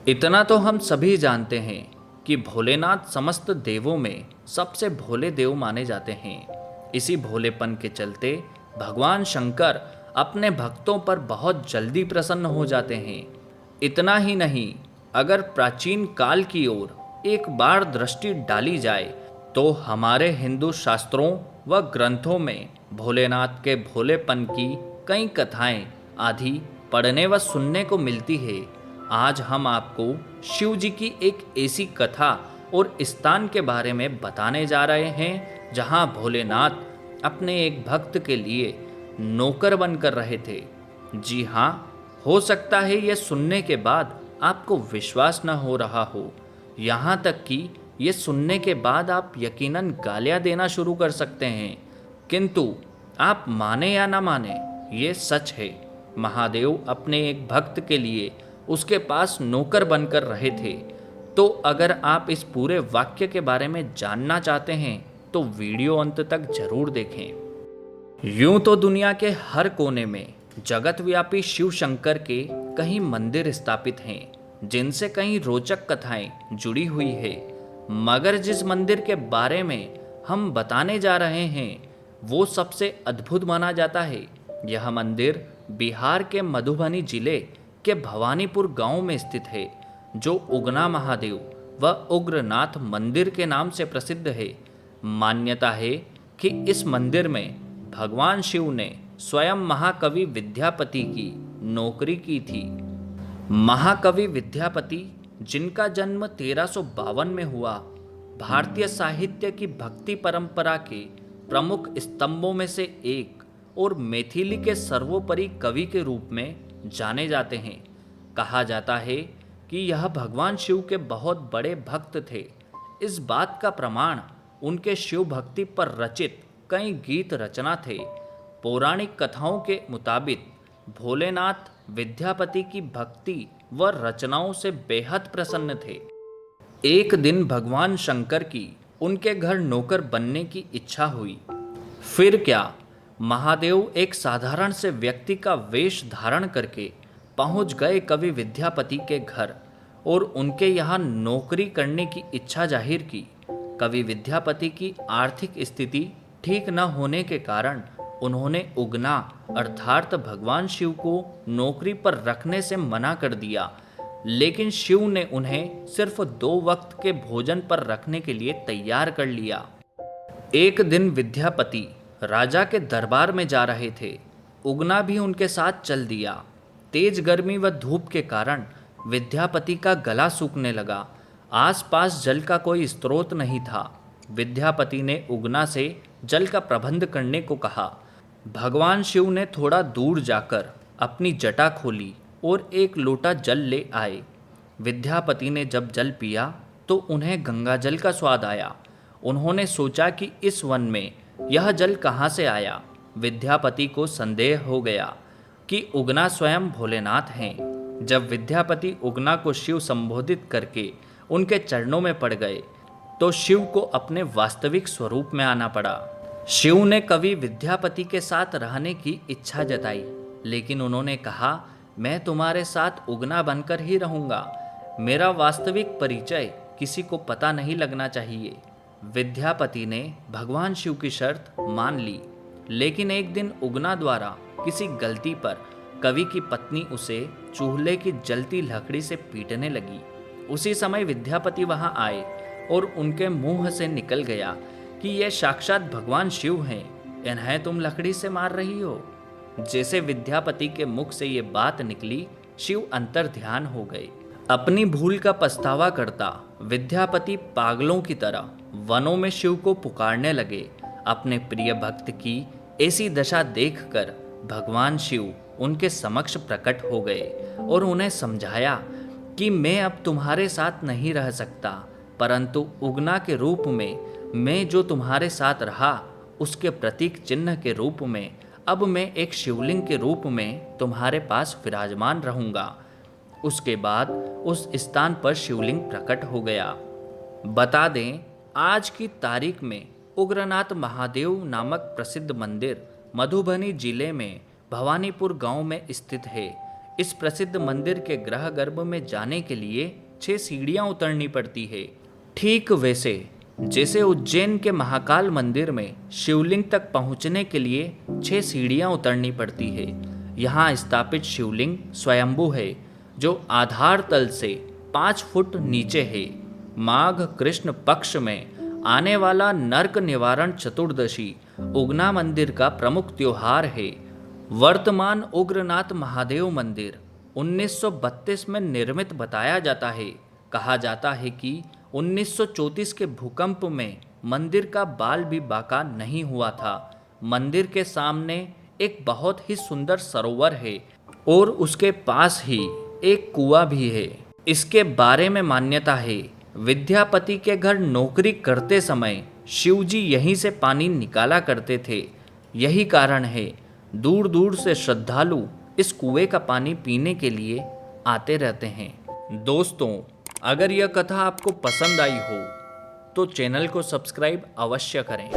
इतना तो हम सभी जानते हैं कि भोलेनाथ समस्त देवों में सबसे भोले देव माने जाते हैं। इसी भोलेपन के चलते भगवान शंकर अपने भक्तों पर बहुत जल्दी प्रसन्न हो जाते हैं। इतना ही नहीं, अगर प्राचीन काल की ओर एक बार दृष्टि डाली जाए तो हमारे हिंदू शास्त्रों व ग्रंथों में भोलेनाथ के भोलेपन की कई कथाएं आदि पढ़ने व सुनने को मिलती है। आज हम आपको शिव जी की एक ऐसी कथा और स्थान के बारे में बताने जा रहे हैं जहां भोलेनाथ अपने एक भक्त के लिए नौकर बनकर रहे थे। जी हाँ, हो सकता है यह सुनने के बाद आपको विश्वास न हो रहा हो, यहाँ तक कि ये सुनने के बाद आप यकीनन गालियाँ देना शुरू कर सकते हैं। किंतु आप माने या ना माने, ये सच है। महादेव अपने एक भक्त के लिए उसके पास नौकर बनकर रहे थे। तो अगर आप इस पूरे वाक्य के बारे में जानना चाहते हैं तो वीडियो अंत तक जरूर देखें। यूं तो दुनिया के हर कोने में जगतव्यापी शिव शंकर के कई मंदिर स्थापित हैं जिनसे कई रोचक कथाएं जुड़ी हुई है। मगर जिस मंदिर के बारे में हम बताने जा रहे हैं वो सबसे अद्भुत माना जाता है। यह मंदिर बिहार के मधुबनी जिले के भवानीपुर गांव में स्थित है, जो उगना महादेव व उग्रनाथ मंदिर के नाम से प्रसिद्ध है। मान्यता है कि इस मंदिर में भगवान शिव ने स्वयं महाकवि विद्यापति की नौकरी की थी। महाकवि विद्यापति, जिनका जन्म 1352 में हुआ, भारतीय साहित्य की भक्ति परंपरा के प्रमुख स्तंभों में से एक और मैथिली के सर्वोपरि कवि के रूप में जाने जाते हैं। कहा जाता है कि यह भगवान शिव के बहुत बड़े भक्त थे। इस बात का प्रमाण उनके शिव भक्ति पर रचित कई गीत रचना थे। पौराणिक कथाओं के मुताबिक भोलेनाथ विद्यापति की भक्ति व रचनाओं से बेहद प्रसन्न थे। एक दिन भगवान शंकर की उनके घर नौकर बनने की इच्छा हुई। फिर क्या, महादेव एक साधारण से व्यक्ति का वेश धारण करके पहुंच गए कवि विद्यापति के घर और उनके यहाँ नौकरी करने की इच्छा जाहिर की। कवि विद्यापति की आर्थिक स्थिति ठीक न होने के कारण उन्होंने उगना अर्थात भगवान शिव को नौकरी पर रखने से मना कर दिया, लेकिन शिव ने उन्हें सिर्फ 2 वक्त के भोजन पर रखने के लिए तैयार कर लिया। एक दिन विद्यापति राजा के दरबार में जा रहे थे। उगना भी उनके साथ चल दिया। तेज गर्मी व धूप के कारण विद्यापति का गला सूखने लगा। आसपास जल का कोई स्रोत नहीं था। विद्यापति ने उगना से जल का प्रबंध करने को कहा। भगवान शिव ने थोड़ा दूर जाकर अपनी जटा खोली और एक लोटा जल ले आए। विद्यापति ने जब जल पिया तो उन्हें गंगा जल का स्वाद आया। उन्होंने सोचा कि इस वन में यह जल कहाँ से आया। विद्यापति को संदेह हो गया कि उगना स्वयं भोलेनाथ हैं। जब विद्यापति उगना को शिव संबोधित करके उनके चरणों में पड़ गए तो शिव को अपने वास्तविक स्वरूप में आना पड़ा। शिव ने कवि विद्यापति के साथ रहने की इच्छा जताई, लेकिन उन्होंने कहा, मैं तुम्हारे साथ उगना बनकर ही रहूंगा। मेरा वास्तविक परिचय किसी को पता नहीं लगना चाहिए। विद्यापति ने भगवान शिव की शर्त मान ली, लेकिन एक दिन उगना द्वारा किसी गलती पर कवि की पत्नी उसे चूल्हे की जलती लकड़ी से पीटने लगी। उसी समय विद्यापति वहां आए और उनके मुंह से निकल गया कि यह साक्षात भगवान शिव हैं, इन्हें तुम लकड़ी से मार रही हो। जैसे विद्यापति के मुख से ये बात निकली, शिव अंतर ध्यान हो गए। अपनी भूल का पछतावा करता विद्यापति पागलों की तरह वनों में शिव को पुकारने लगे। अपने प्रिय भक्त की ऐसी दशा देखकर भगवान शिव उनके समक्ष प्रकट हो गए और उन्हें समझाया कि मैं अब तुम्हारे साथ नहीं रह सकता, परंतु उगना के रूप में मैं जो तुम्हारे साथ रहा उसके प्रतीक चिन्ह के रूप में अब मैं एक शिवलिंग के रूप में तुम्हारे पास विराजमान रहूंगा। उसके बाद उस स्थान पर शिवलिंग प्रकट हो गया। बता दें, आज की तारीख में उग्रनाथ महादेव नामक प्रसिद्ध मंदिर मधुबनी जिले में भवानीपुर गांव में स्थित है। इस प्रसिद्ध मंदिर के गृह गर्भ में जाने के लिए 6 सीढ़ियां उतरनी पड़ती है। ठीक वैसे जैसे उज्जैन के महाकाल मंदिर में शिवलिंग तक पहुंचने के लिए 6 सीढ़ियां उतरनी पड़ती है। यहाँ स्थापित शिवलिंग स्वयंभू है, जो आधार तल से 5 फुट नीचे है। माघ कृष्ण पक्ष में आने वाला नरक निवारण चतुर्दशी उगना मंदिर का प्रमुख त्योहार है। वर्तमान उग्रनाथ महादेव मंदिर 1932 में निर्मित बताया जाता है। कहा जाता है कि 1934 के भूकंप में मंदिर का बाल भी बाका नहीं हुआ था। मंदिर के सामने एक बहुत ही सुंदर सरोवर है और उसके पास ही एक कुआं भी है। इसके बारे में मान्यता है, विद्यापति के घर नौकरी करते समय शिवजी यहीं से पानी निकाला करते थे। यही कारण है दूर दूर से श्रद्धालु इस कुएं का पानी पीने के लिए आते रहते हैं। दोस्तों, अगर यह कथा आपको पसंद आई हो तो चैनल को सब्सक्राइब अवश्य करें।